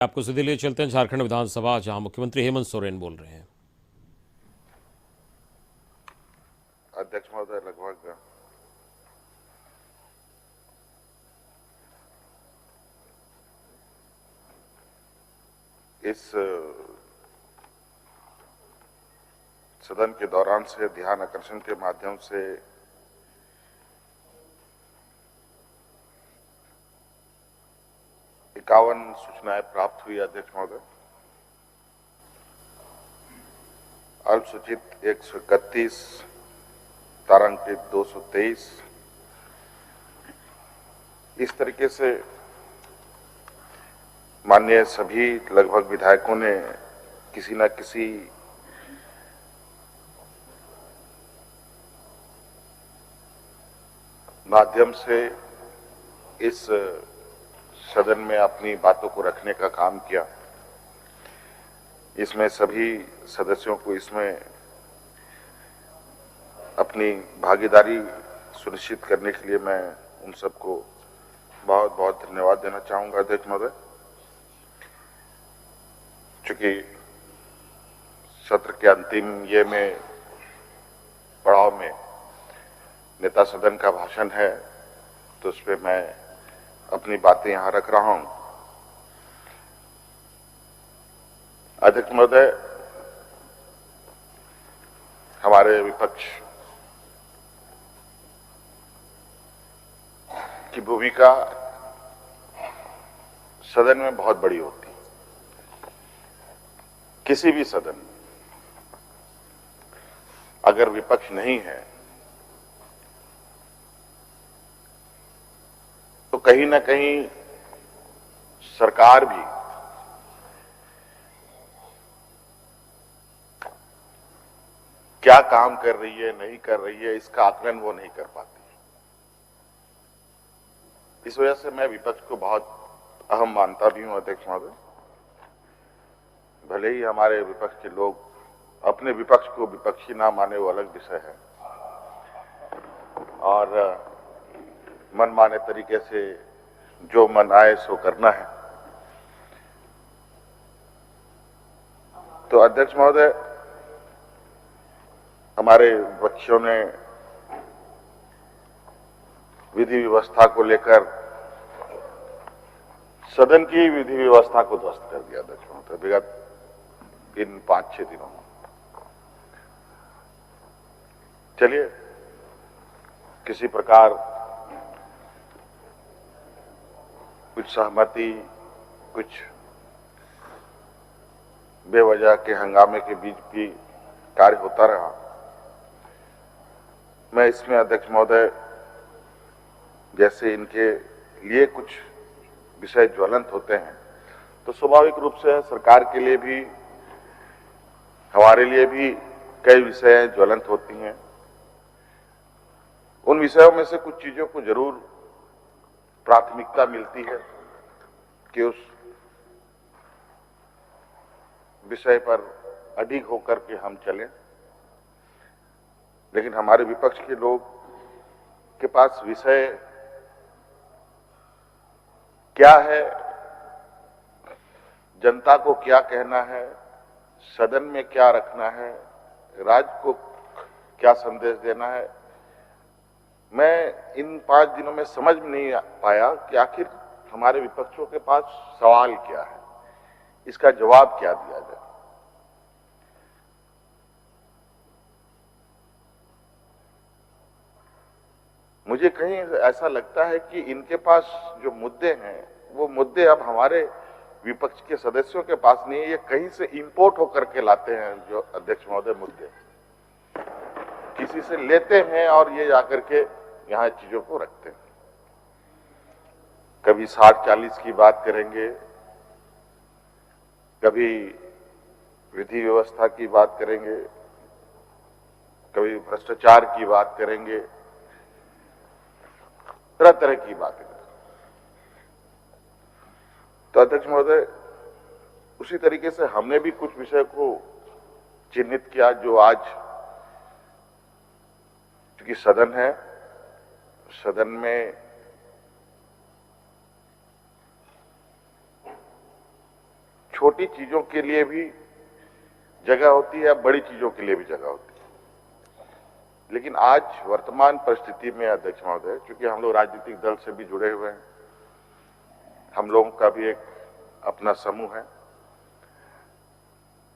आपको सीधे लिए चलते हैं झारखंड विधानसभा, जहां मुख्यमंत्री हेमंत सोरेन बोल रहे हैं। अध्यक्ष महोदय, लगभग इस सदन के दौरान से ध्यान आकर्षण के माध्यम से इक्यावन सूचनाएं प्राप्त हुई। अध्यक्ष महोदय, अल्पसूचित 131, तारांकित 223, इस तरीके से माननीय सभी लगभग विधायकों ने किसी न किसी माध्यम से इस सदन में अपनी बातों को रखने का काम किया। इसमें सभी सदस्यों को इसमें अपनी भागीदारी सुनिश्चित करने के लिए मैं उन सबको बहुत बहुत धन्यवाद देना चाहूंगा। अध्यक्ष महोदय, चूंकि सत्र के अंतिम ये में पड़ाव में नेता सदन का भाषण है, तो उस पर मैं अपनी बातें यहां रख रहा हूं। अध्यक्ष महोदय, हमारे विपक्ष की भूमिका सदन में बहुत बड़ी होती है। किसी भी सदन अगर विपक्ष नहीं है तो कहीं ना कहीं सरकार भी क्या काम कर रही है, नहीं कर रही है, इसका आकलन वो नहीं कर पाती। इस वजह से मैं विपक्ष को बहुत अहम मानता भी हूं। अध्यक्ष महोदय, भले ही हमारे विपक्ष के लोग अपने विपक्ष को विपक्षी ना माने, वो अलग विषय है, और मनमाने तरीके से जो मन आए सो करना है। तो अध्यक्ष महोदय, हमारे विपक्षियों ने विधि व्यवस्था को लेकर सदन की विधि व्यवस्था को ध्वस्त कर दिया। अध्यक्ष महोदय, विगत इन 5-6 दिनों में चलिए किसी प्रकार कुछ सहमति, कुछ बेवजह के हंगामे के बीच भी कार्य होता रहा। मैं इसमें अध्यक्ष महोदय, जैसे इनके लिए कुछ विषय ज्वलंत होते हैं, तो स्वाभाविक रूप से सरकार के लिए भी, हमारे लिए भी कई विषय ज्वलंत होती हैं। उन विषयों में से कुछ चीजों को जरूर प्राथमिकता मिलती है कि उस विषय पर अडिग होकर के हम चलें, लेकिन हमारे विपक्ष के लोग के पास विषय क्या है, जनता को क्या कहना है, सदन में क्या रखना है, राज्य को क्या संदेश देना है, मैं इन 5 दिनों में समझ नहीं पाया कि आखिर हमारे विपक्षों के पास सवाल क्या है, इसका जवाब क्या दिया जाए। मुझे कहीं ऐसा लगता है कि इनके पास जो मुद्दे हैं, वो मुद्दे अब हमारे विपक्ष के सदस्यों के पास नहीं है, ये कहीं से इंपोर्ट होकर के लाते हैं। जो अध्यक्ष महोदय मुद्दे किसी से लेते हैं और ये जाकर के यहां चीजों को रखते हैं। कभी 60-40 की बात करेंगे, कभी विधि व्यवस्था की बात करेंगे, कभी भ्रष्टाचार की बात करेंगे, तरह तरह की बातें। तो अध्यक्ष महोदय, उसी तरीके से हमने भी कुछ विषय को चिन्हित किया जो आज, क्योंकि सदन है, सदन में छोटी चीजों के लिए भी जगह होती है, बड़ी चीजों के लिए भी जगह होती है। लेकिन आज वर्तमान परिस्थिति में अध्यक्ष महोदय, चूंकि हम लोग राजनीतिक दल से भी जुड़े हुए हैं, हम लोगों का भी एक अपना समूह है,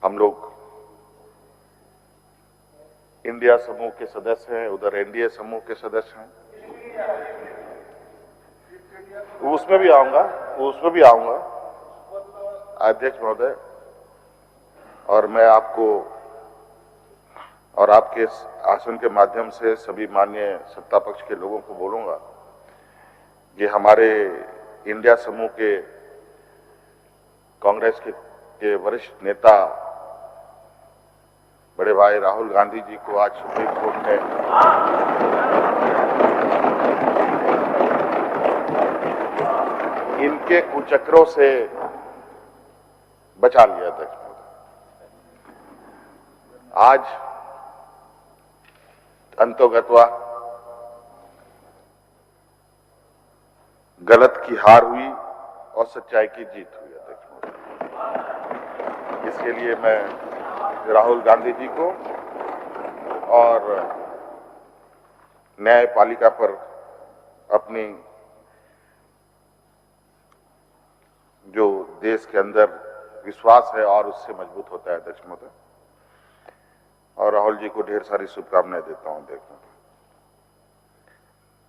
हम लोग इंडिया समूह के सदस्य हैं, उधर एनडीए समूह के सदस्य हैं, उसमें भी आऊंगा अध्यक्ष महोदय। और मैं आपको और आपके आसन के माध्यम से सभी माननीय सत्ता पक्ष के लोगों को बोलूंगा कि हमारे इंडिया समूह के कांग्रेस के वरिष्ठ नेता बड़े भाई राहुल गांधी जी को आज सुप्रीम कोर्ट ने इनके कुचक्रों से बचा लिया अध्यक्ष महोदय। आज अंतोगत्वा गलत की हार हुई और सच्चाई की जीत हुई अध्यक्ष महोदय। इसके लिए मैं राहुल गांधी जी को और न्यायपालिका पर अपनी जो देश के अंदर विश्वास है और उससे मजबूत होता है अध्यक्ष महोदय, और राहुल जी को ढेर सारी शुभकामनाएं देता हूं अध्यक्ष महोदय।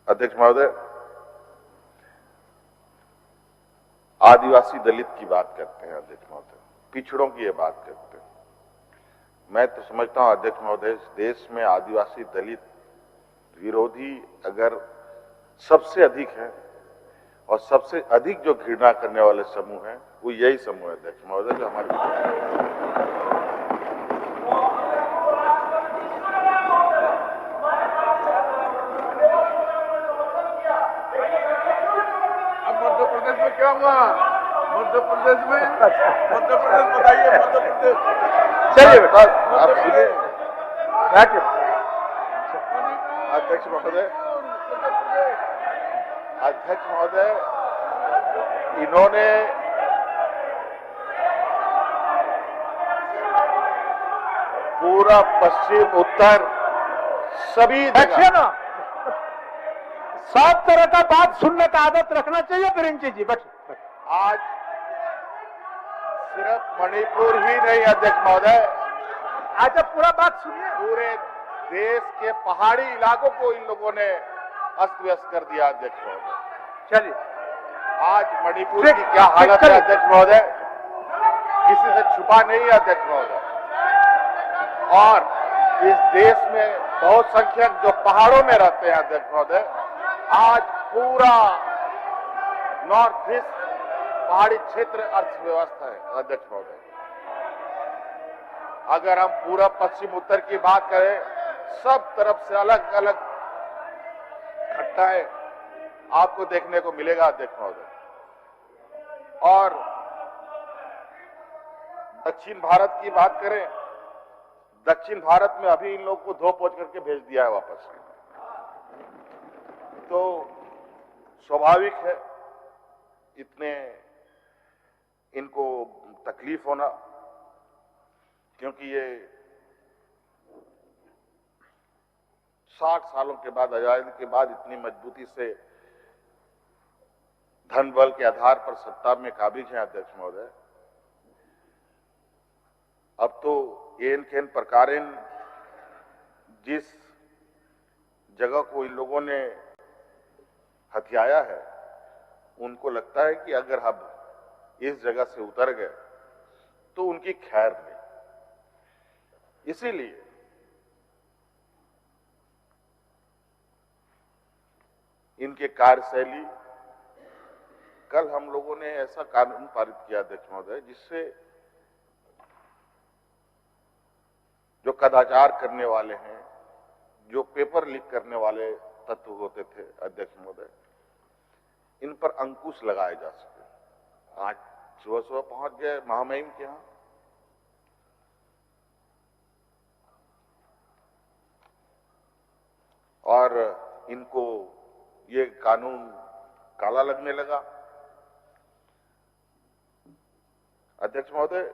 अध्यक्ष महोदय, आदिवासी दलित की बात करते हैं अध्यक्ष महोदय, पिछड़ों की ये बात करते हैं। मैं तो समझता हूं अध्यक्ष महोदय, इस देश में आदिवासी दलित विरोधी अगर सबसे अधिक है और सबसे अधिक जो घृणा करने वाले समूह है, वो यही समूह है अध्यक्ष महोदय, जो हमारे मध्य प्रदेश में क्या हुआ? मध्य प्रदेश बताइए। मध्य प्रदेश चलिए आप सुनिए अध्यक्ष महोदय। अध्यक्ष महोदय, इन्होंने पूरा पश्चिम उत्तर सभी जगह सब तरह का बात सुनने का आदत रखना चाहिए। बिरिंची जी बस आज सिर्फ मणिपुर ही नहीं अध्यक्ष महोदय, आज पूरा बात सुनिए। पूरे देश के पहाड़ी इलाकों को इन लोगों ने अस्त व्यस्त कर दिया अध्यक्ष महोदय। चलिए, आज मणिपुर की क्या हालत है अध्यक्ष महोदय, किसी से छुपा नहीं है अध्यक्ष महोदय। और इस देश में बहुत संख्यक जो पहाड़ों में रहते हैं अध्यक्ष महोदय, आज पूरा नॉर्थ ईस्ट पहाड़ी क्षेत्र अर्थव्यवस्था है अध्यक्ष महोदय। अगर हम पूरा पश्चिम उत्तर की बात करें, सब तरफ से अलग अलग घटनाएं आपको देखने को मिलेगा अध्यक्ष महोदय। और दक्षिण भारत की बात करें, दक्षिण भारत में अभी इन लोग को धो पोछ करके भेज दिया है वापस। तो स्वाभाविक है इतने इनको तकलीफ होना, क्योंकि ये 60 सालों के बाद, आजादी के बाद इतनी मजबूती से धन बल के आधार पर सत्ता में काबिज हैं अध्यक्ष महोदय। अब तो एन खेन प्रकारेण जिस जगह को इन लोगों ने हथियाया है, उनको लगता है कि अगर हम इस जगह से उतर गए तो उनकी खैर नहीं। इसीलिए इनके कार्यशैली, कल हम लोगों ने ऐसा कानून पारित किया अध्यक्ष महोदय, जिससे जो कदाचार करने वाले हैं, जो पेपर लीक करने वाले तत्व होते थे अध्यक्ष महोदय, इन पर अंकुश लगाए जा सके। आज सुबह सुबह पहुंच गए महामहिम के यहां, और इनको ये कानून काला लगने लगा। अध्यक्ष महोदय,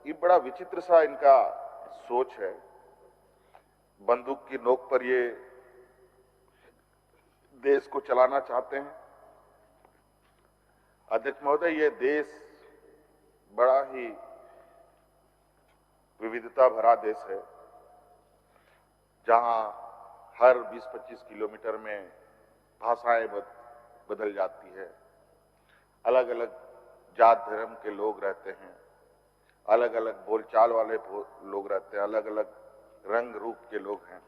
ये बड़ा विचित्र सा इनका सोच है। बंदूक की नोक पर ये देश को चलाना चाहते हैं। अध्यक्ष महोदय, ये देश बड़ा ही विविधता भरा देश है, जहां हर 20-25 किलोमीटर में भाषाएं बदल जाती है। अलग अलग जात धर्म के लोग रहते हैं, अलग अलग बोलचाल वाले लोग रहते हैं, अलग अलग रंग रूप के लोग हैं।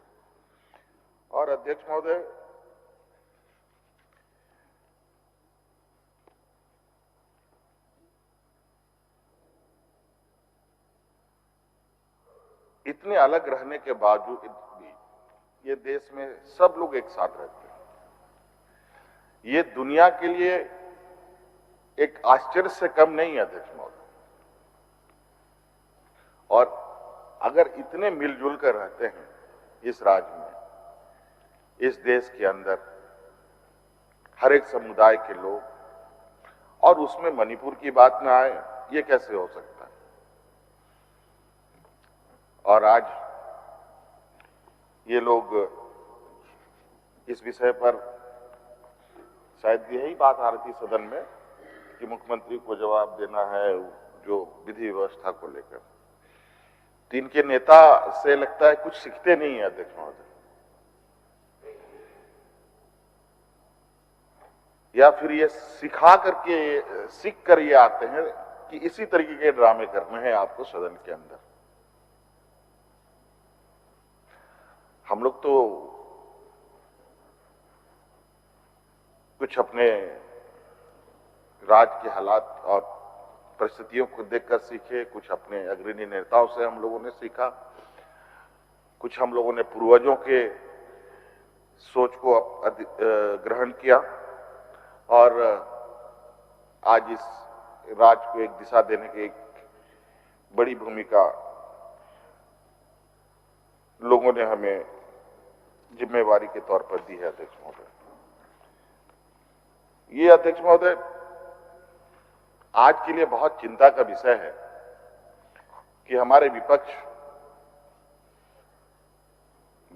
और अध्यक्ष महोदय, इतने अलग रहने के बावजूद भी ये देश में सब लोग एक साथ रहते हैं। ये दुनिया के लिए एक आश्चर्य से कम नहीं है अध्यक्ष महोदय। और अगर इतने मिलजुल कर रहते हैं इस राज्य में, इस देश के अंदर हर एक समुदाय के लोग, और उसमें मणिपुर की बात ना आए, ये कैसे हो सकता है? और आज ये लोग इस विषय पर शायद यही बात आ रही थी सदन में कि मुख्यमंत्री को जवाब देना है जो विधि व्यवस्था को लेकर। तो इनके नेता से लगता है कुछ सीखते नहीं है अध्यक्ष महोदय, या फिर ये सिखा करके सीख कर ये आते हैं कि इसी तरीके के ड्रामे करने हैं आपको सदन के अंदर। हम लोग तो कुछ अपने राज्य के हालात और परिस्थितियों को देखकर सीखे, कुछ अपने अग्रणी नेताओं से हम लोगों ने सीखा, कुछ हम लोगों ने पूर्वजों के सोच को ग्रहण किया, और आज इस राज्य को एक दिशा देने की एक बड़ी भूमिका लोगों ने हमें जिम्मेवारी के तौर पर दी है अध्यक्ष महोदय। ये अध्यक्ष महोदय आज के लिए बहुत चिंता का विषय है कि हमारे विपक्ष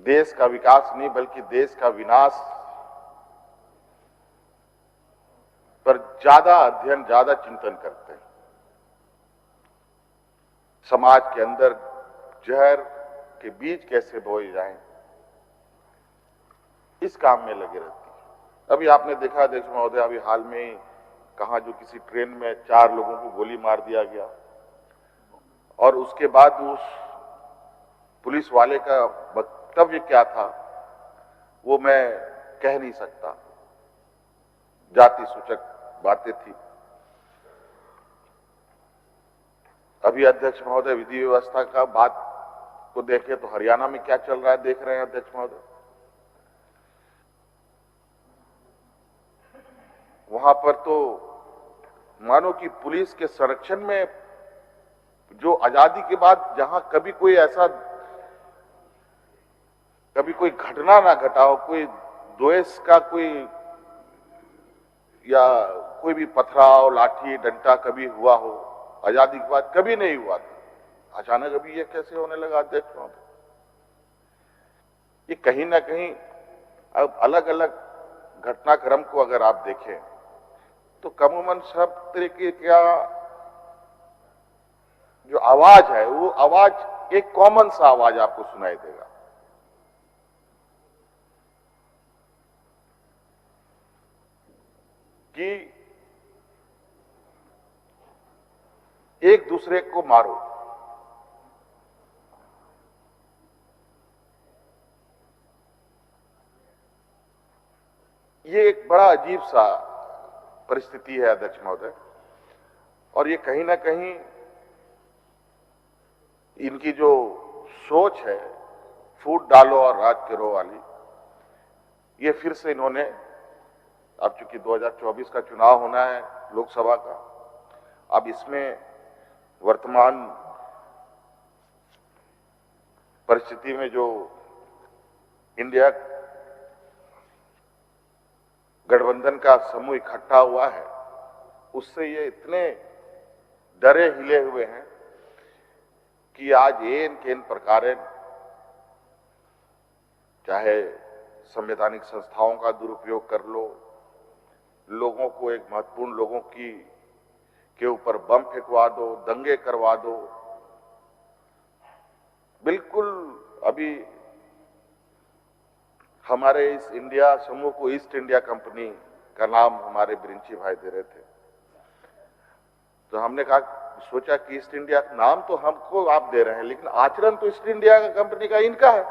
देश का विकास नहीं बल्कि देश का विनाश पर ज्यादा अध्ययन, ज्यादा चिंतन करते हैं। समाज के अंदर जहर के बीज कैसे बोए जाएं, इस काम में लगे रहती है। अभी आपने देखा अध्यक्ष महोदय, अभी हाल में कहां जो किसी ट्रेन में 4 लोगों को गोली मार दिया गया, और उसके बाद उस पुलिस वाले का वक्तव्य क्या था वो मैं कह नहीं सकता, जाति सूचक बातें थी। अभी अध्यक्ष महोदय विधि व्यवस्था का बात को देखें तो हरियाणा में क्या चल रहा है देख रहे हैं अध्यक्ष महोदय। वहां पर तो मानो कि पुलिस के संरक्षण में, जो आजादी के बाद जहां कभी कोई ऐसा कभी कोई घटना ना घटा हो, कोई द्वेष का कोई या कोई भी पथराव, लाठी डंडा कभी हुआ हो, आजादी के बाद कभी नहीं हुआ था। अचानक अभी ये कैसे होने लगा अध्यक्ष महोदय? ये कहीं ना कहीं अब अलग अलग घटनाक्रम को अगर आप देखें तो कमूमन सब तरीके का जो आवाज है वो आवाज एक कॉमन सा आवाज आपको सुनाई देगा कि एक दूसरे को मारो। ये एक बड़ा अजीब सा परिस्थिति है अध्यक्ष महोदय, और ये कहीं ना कहीं इनकी जो सोच है फूट डालो और राज करो वाली, ये फिर से इन्होंने, अब चूंकि 2024 का चुनाव होना है लोकसभा का, अब इसमें वर्तमान परिस्थिति में जो इंडिया गठबंधन का समूह इकट्ठा हुआ है, उससे ये इतने डरे हिले हुए हैं कि आज एन केन प्रकारेण चाहे संवैधानिक संस्थाओं का दुरुपयोग कर लो, लोगों को एक महत्वपूर्ण लोगों के ऊपर बम फेंकवा दो, दंगे करवा दो। बिल्कुल अभी हमारे इस इंडिया समूह को ईस्ट इंडिया कंपनी का नाम हमारे बिरिंची भाई दे रहे थे, तो हमने कहा, सोचा कि ईस्ट इंडिया नाम तो हमको आप दे रहे हैं, लेकिन आचरण तो ईस्ट इंडिया कंपनी का इनका है,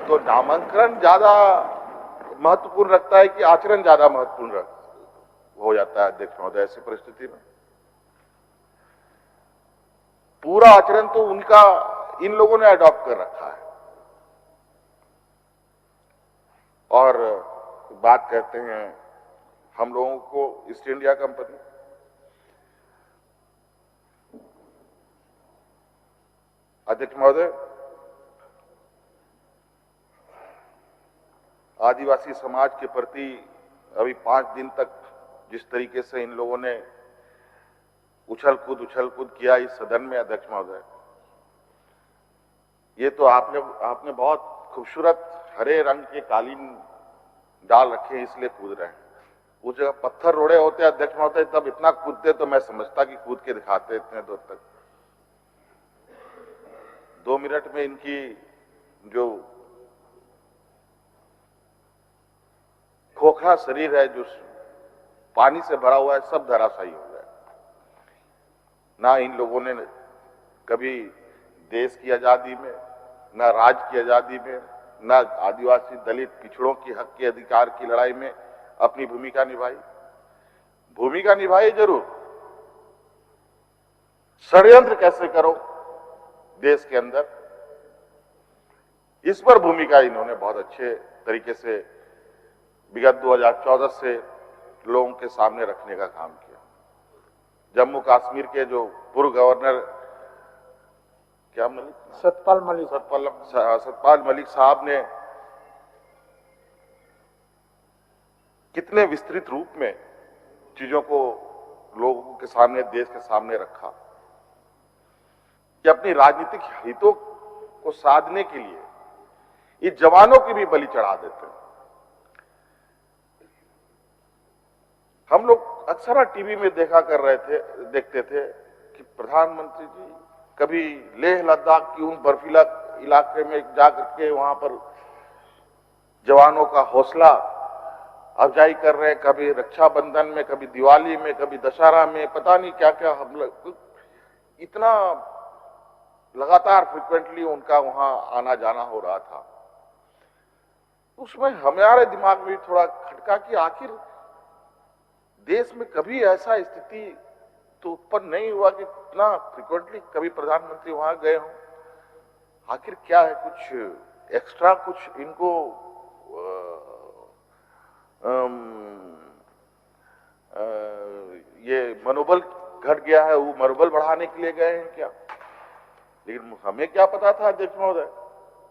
तो नामांकन ज्यादा महत्वपूर्ण रखता है कि आचरण ज्यादा महत्वपूर्ण हो जाता है अध्यक्ष महोदय। ऐसी परिस्थिति में पूरा आचरण तो उनका इन लोगों ने अडॉप्ट कर रखा है। और बात कहते हैं हम लोगों को ईस्ट इंडिया कंपनी, अध्यक्ष महोदय, आदिवासी समाज के प्रति अभी 5 दिन तक जिस तरीके से इन लोगों ने उछल कूद किया इस सदन में अध्यक्ष महोदय, ये तो आपने बहुत खूबसूरत हरे रंग के कालीन डाल रखे इसलिए कूद रहे हैं। उस जगह पत्थर रोड़े होते अध्यक्ष महोदय, तब इतना कूदते तो मैं समझता कि कूद के दिखाते इतने दूर तक। 2 मिनट में इनकी जो खोखला शरीर है, जो पानी से भरा हुआ है, सब धराशायी हो गया। ना इन लोगों ने कभी देश की आजादी में, ना राज्य की आजादी में, ना आदिवासी दलित पिछड़ों की हक के अधिकार की लड़ाई में अपनी भूमिका निभाई जरूर, षड्यंत्र कैसे करो देश के अंदर, इस पर भूमिका इन्होंने बहुत अच्छे तरीके से विगत 2014 से लोगों के सामने रखने का काम किया। जम्मू कश्मीर के जो पूर्व गवर्नर क्या सतपाल मलिक साहब ने कितने विस्तृत रूप में चीजों को लोगों के सामने, देश के सामने रखा कि अपनी राजनीतिक हितों को साधने के लिए ये जवानों की भी बलि चढ़ा देते हैं। हम लोग अक्सर टीवी में देखते थे कि प्रधानमंत्री जी कभी लेह लद्दाख की उन बर्फीला इलाके में जाकर के वहां पर जवानों का हौसला अफजाई कर रहे हैं, कभी रक्षाबंधन में, कभी दिवाली में, कभी दशहरा में, पता नहीं क्या क्या हम लोग, इतना लगातार फ्रिक्वेंटली उनका वहां आना जाना हो रहा था। उसमें हमारे दिमाग में थोड़ा खटका कि आखिर देश में कभी ऐसा स्थिति तो उत्पन्न नहीं हुआ कि इतना फ्रिक्वेंटली कभी प्रधानमंत्री वहां गए हों। आखिर क्या है, कुछ एक्स्ट्रा, कुछ इनको ये मनोबल घट गया है, वो मनोबल बढ़ाने के लिए गए हैं क्या? लेकिन हमें क्या पता था अध्यक्ष महोदय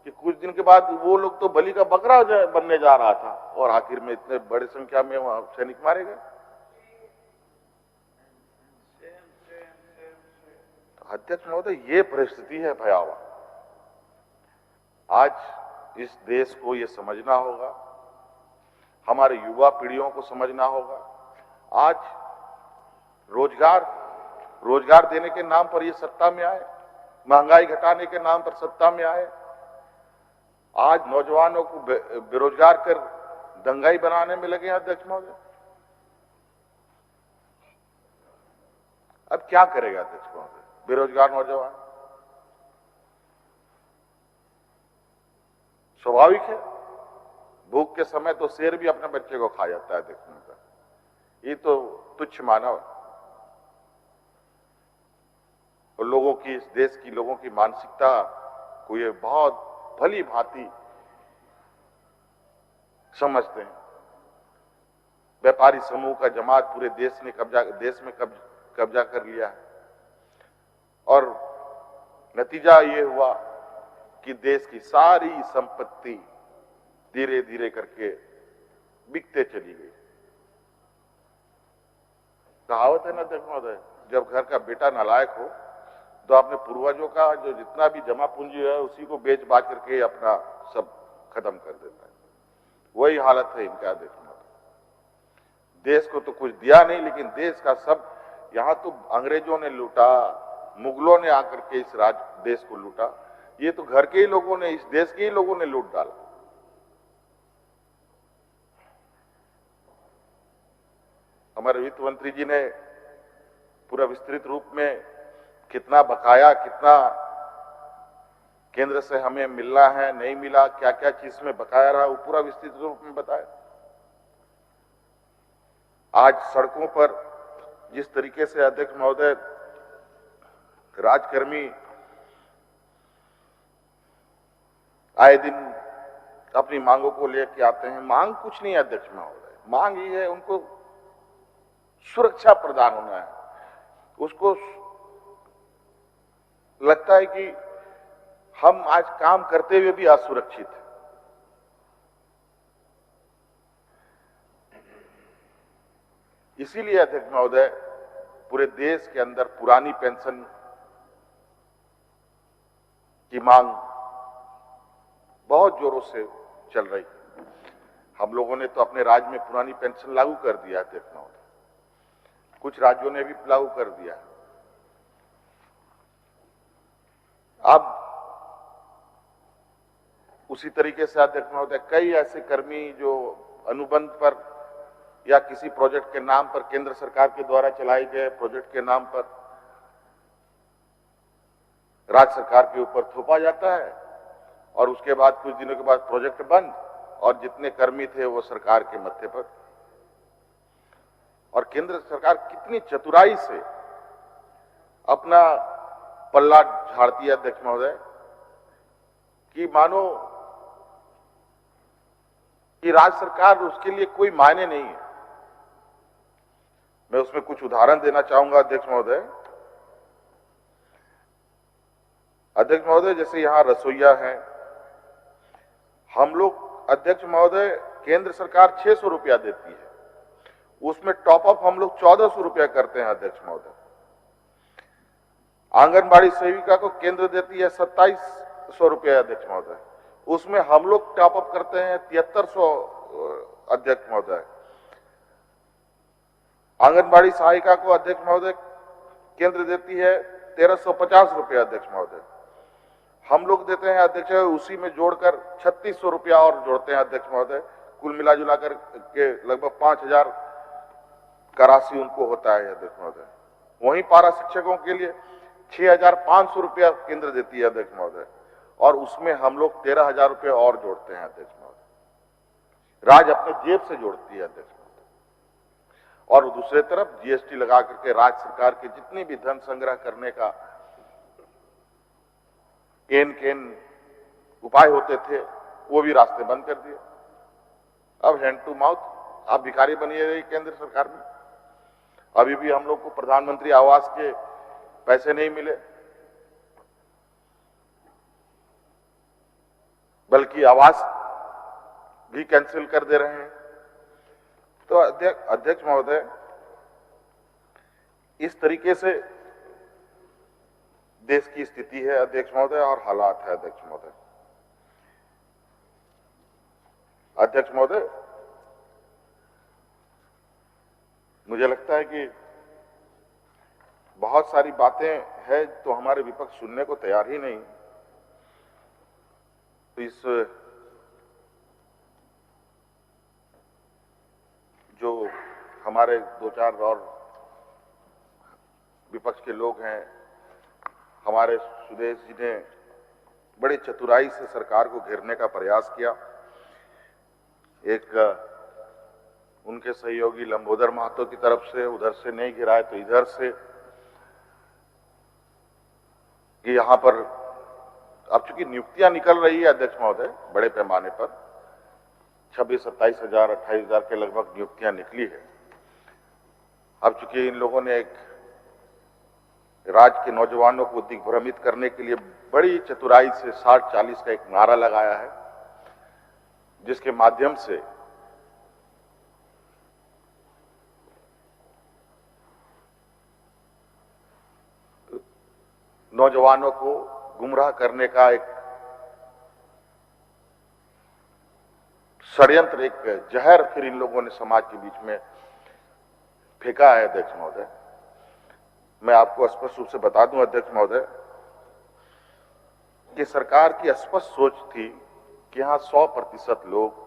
कि कुछ दिन के बाद वो लोग तो बलि का बकरा बनने जा रहा था और आखिर में इतने बड़ी संख्या में वहां सैनिक मारे गए। अध्यक्ष महोदय, ये परिस्थिति है भयावह। आज इस देश को ये समझना होगा, हमारे युवा पीढ़ियों को समझना होगा। आज रोजगार देने के नाम पर ये सत्ता में आए, महंगाई घटाने के नाम पर सत्ता में आए, आज नौजवानों को बेरोजगार कर दंगाई बनाने में लगे हैं अध्यक्ष महोदय। अब क्या करेगा अध्यक्ष महोदय बेरोजगार नौजवान? स्वाभाविक है, भूख के समय तो शेर भी अपने बच्चे को खा जाता है अध्यक्ष महोदय। ये तो तुच्छ मानव है। और लोगों की, इस देश की लोगों की मानसिकता को ये बहुत भली भांति समझते हैं। व्यापारी समूह का जमात पूरे देश में कब्जा कर लिया है और नतीजा ये हुआ कि देश की सारी संपत्ति धीरे धीरे करके बिकते चली गई। कहावत है ना अध्यक्ष महोदय, जब घर का बेटा नालायक हो तो अपने पूर्वजों का जो जितना भी जमा पूंजी है उसी को बेच बाच करके अपना सब खत्म कर देता है। वही हालत है इनका अध्यक्ष महोदय। देश को तो कुछ दिया नहीं, लेकिन देश का सब, यहां तो अंग्रेजों ने लूटा, मुगलों ने आकर के इस देश को लूटा, ये तो घर के ही लोगों ने, इस देश के ही लोगों ने लूट डाला। हमारे वित्त मंत्री जी ने पूरा विस्तृत रूप में कितना बकाया, कितना केंद्र से हमें मिलना है, नहीं मिला, क्या क्या चीज में बकाया रहा, वो पूरा विस्तृत रूप में बताया। आज सड़कों पर जिस तरीके से अध्यक्ष महोदय राजकर्मी आए दिन अपनी मांगों को लेकर आते हैं, मांग कुछ नहीं है अध्यक्ष महोदय, मांग ये है उनको सुरक्षा प्रदान होना है। उसको लगता है कि हम आज काम करते हुए भी असुरक्षित हैं। इसीलिए अध्यक्ष महोदय पूरे देश के अंदर पुरानी पेंशन की मांग बहुत जोरों से चल रही है। हम लोगों ने तो अपने राज्य में पुरानी पेंशन लागू कर दिया अध्यक्ष महोदय, कुछ राज्यों ने भी लागू कर दिया। अब उसी तरीके से अध्यक्ष महोदय कई ऐसे कर्मी जो अनुबंध पर या किसी प्रोजेक्ट के नाम पर, केंद्र सरकार के द्वारा चलाए गए प्रोजेक्ट के नाम पर राज्य सरकार के ऊपर थोपा जाता है और उसके बाद कुछ दिनों के बाद प्रोजेक्ट बंद और जितने कर्मी थे वो सरकार के मत्थे पर। और केंद्र सरकार कितनी चतुराई से अपना पल्ला झाड़ती है अध्यक्ष महोदय कि मानो कि राज्य सरकार, उसके लिए कोई मायने नहीं है। मैं उसमें कुछ उदाहरण देना चाहूंगा अध्यक्ष महोदय। अध्यक्ष महोदय जैसे यहां रसोईया है, हम लोग अध्यक्ष महोदय केंद्र सरकार 600 रुपया देती है, उसमें टॉप अप हम लोग 1400 रुपया करते हैं अध्यक्ष महोदय। आंगनबाड़ी सेविका को केंद्र देती है 2700 रुपया अध्यक्ष महोदय, उसमें हम लोग टॉप अप करते हैं 7300 अध्यक्ष महोदय। आंगनबाड़ी सहायिका को अध्यक्ष महोदय केंद्र देती है 1350 रुपया अध्यक्ष महोदय, हम लोग देते हैं अध्यक्ष उसी में जोड़कर 3600 रुपया और जोड़ते हैं अध्यक्ष महोदय। कुल मिला जुलाकर के लगभग 5000 का राशि उनको होता है अध्यक्ष महोदय। वहीं पारा शिक्षकों के लिए 6500 रुपया केंद्र देती है अध्यक्ष महोदय और उसमें हम लोग 13000 रुपये और जोड़ते हैं अध्यक्ष महोदय। राज्य अपने जेब से जोड़ती है अध्यक्ष महोदय। और दूसरे तरफ जीएसटी लगा करके राज्य सरकार के जितनी भी धन संग्रह करने का केन उपाय होते थे वो भी रास्ते बंद कर दिए। अब हैंड टू माउथ आप भिखारी बनिए रही केंद्र सरकार में। अभी भी हम लोग को प्रधानमंत्री आवास के पैसे नहीं मिले, बल्कि आवास भी कैंसिल कर दे रहे हैं। तो अध्यक्ष महोदय इस तरीके से देश की स्थिति है अध्यक्ष महोदय और हालात है अध्यक्ष महोदय। अध्यक्ष महोदय मुझे लगता है कि बहुत सारी बातें हैं तो हमारे विपक्ष सुनने को तैयार ही नहीं। तो इस जो हमारे दो चार और विपक्ष के लोग हैं, हमारे सुदेश जी ने बड़ी चतुराई से सरकार को घेरने का प्रयास किया। एक उनके सहयोगी लंबोदर महतो की तरफ से उधर से नहीं गिराए तो इधर से कि यहां पर अब चूंकि नियुक्तियां निकल रही है अध्यक्ष महोदय बड़े पैमाने पर 26-27 हजार 28 हजार के लगभग नियुक्तियां निकली है। अब चूंकि इन लोगों ने एक राज्य के नौजवानों को दिग्भ्रमित करने के लिए बड़ी चतुराई से 60-40 का एक नारा लगाया है, जिसके माध्यम से नौजवानों को गुमराह करने का एक षड्यंत्र, एक जहर फिर इन लोगों ने समाज के बीच में फेंका है। अध्यक्ष महोदय, मैं आपको स्पष्ट रूप से बता दूं अध्यक्ष महोदय कि सरकार की स्पष्ट सोच थी कि यहां 100% लोग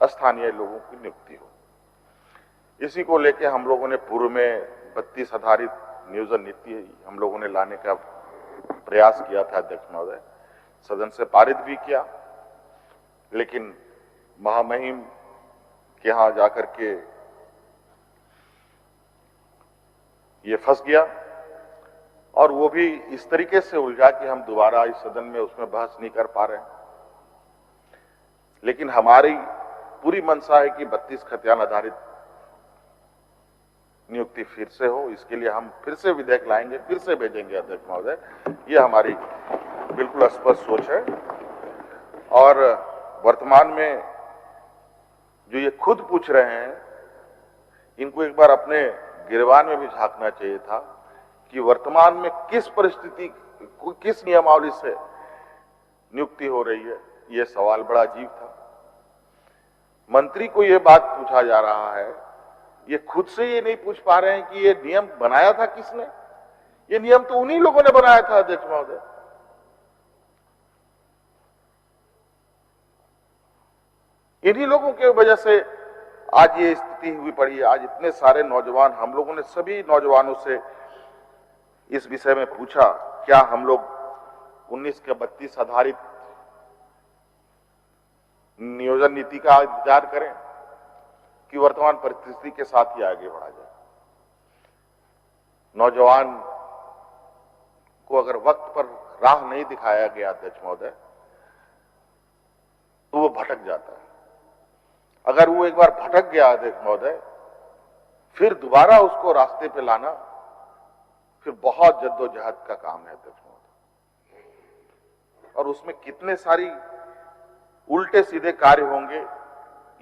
स्थानीय लोगों की नियुक्ति हो। इसी को लेकर हम लोगों ने पूर्व में 32 आधारित नियोजन नीति हम लोगों ने लाने का प्रयास किया था अध्यक्ष महोदय, सदन से पारित भी किया, लेकिन महामहिम के यहां जाकर के ये फंस गया और वो भी इस तरीके से उलझा कि हम दोबारा इस सदन में उसमें बहस नहीं कर पा रहे हैं। लेकिन हमारी पूरी मंशा है कि 32 खतियान आधारित नियुक्ति फिर से हो। इसके लिए हम फिर से विधेयक लाएंगे, फिर से भेजेंगे अध्यक्ष महोदय, ये हमारी बिल्कुल स्पष्ट सोच है। और वर्तमान में जो ये खुद पूछ रहे हैं, इनको एक बार अपने गिरबान में भी झांकना चाहिए था कि वर्तमान में किस परिस्थिति, किस नियमावली से नियुक्ति हो रही है। ये सवाल बड़ा अजीब था। मंत्री को ये बात पूछा जा रहा है, ये खुद से ये नहीं पूछ पा रहे हैं कि ये नियम बनाया था किसने। ये नियम तो उन्हीं लोगों ने बनाया था अध्यक्ष महोदय। इन्हीं लोगों की वजह से आज ये स्थिति हुई पड़ी है। आज इतने सारे नौजवान, हम लोगों ने सभी नौजवानों से इस विषय में पूछा, क्या हम लोग 19 के 32 आधारित नियोजन नीति का इंतजार करें कि वर्तमान परिस्थिति के साथ ही आगे बढ़ा जाए। नौजवान को अगर वक्त पर राह नहीं दिखाया गया अध्यक्ष महोदय, तो वो भटक जाता है। अगर वो एक बार भटक गया अध्यक्ष महोदय, फिर दोबारा उसको रास्ते पे लाना फिर बहुत जद्दोजहद का काम है अध्यक्ष महोदय। और उसमें कितने सारी उल्टे सीधे कार्य होंगे,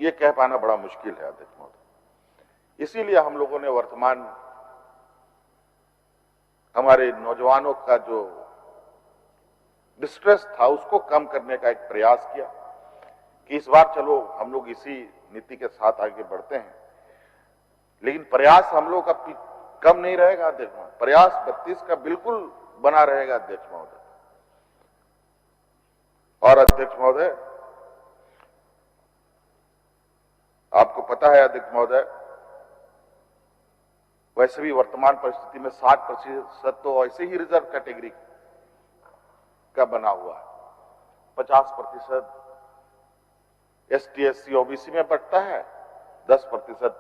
ये कह पाना बड़ा मुश्किल है अध्यक्ष महोदय। इसीलिए हम लोगों ने वर्तमान हमारे नौजवानों का जो डिस्ट्रेस था उसको कम करने का एक प्रयास किया कि इस बार चलो हम लोग इसी नीति के साथ आगे बढ़ते हैं। लेकिन प्रयास हम लोग का कम नहीं रहेगा अध्यक्ष महोदय, प्रयास 32 का बिल्कुल बना रहेगा अध्यक्ष महोदय। और अध्यक्ष महोदय, आपको पता है अध्यक्ष महोदय, वैसे भी वर्तमान परिस्थिति में 60% तो ऐसे ही रिजर्व कैटेगरी का बना हुआ है। 50% ST SC OBC में बंटता है, 10%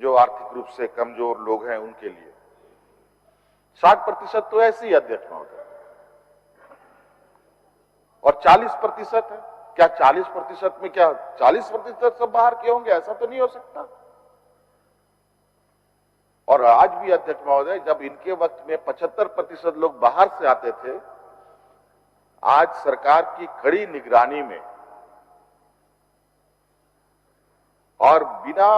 जो आर्थिक रूप से कमजोर लोग हैं उनके लिए। 60% तो ऐसे ही अध्यक्ष महोदय, और 40% है। क्या 40% में क्या 40% सब बाहर के होंगे? ऐसा तो नहीं हो सकता। और आज भी अध्यक्ष महोदय, जब इनके वक्त में 75% लोग बाहर से आते थे, आज सरकार की कड़ी निगरानी में और बिना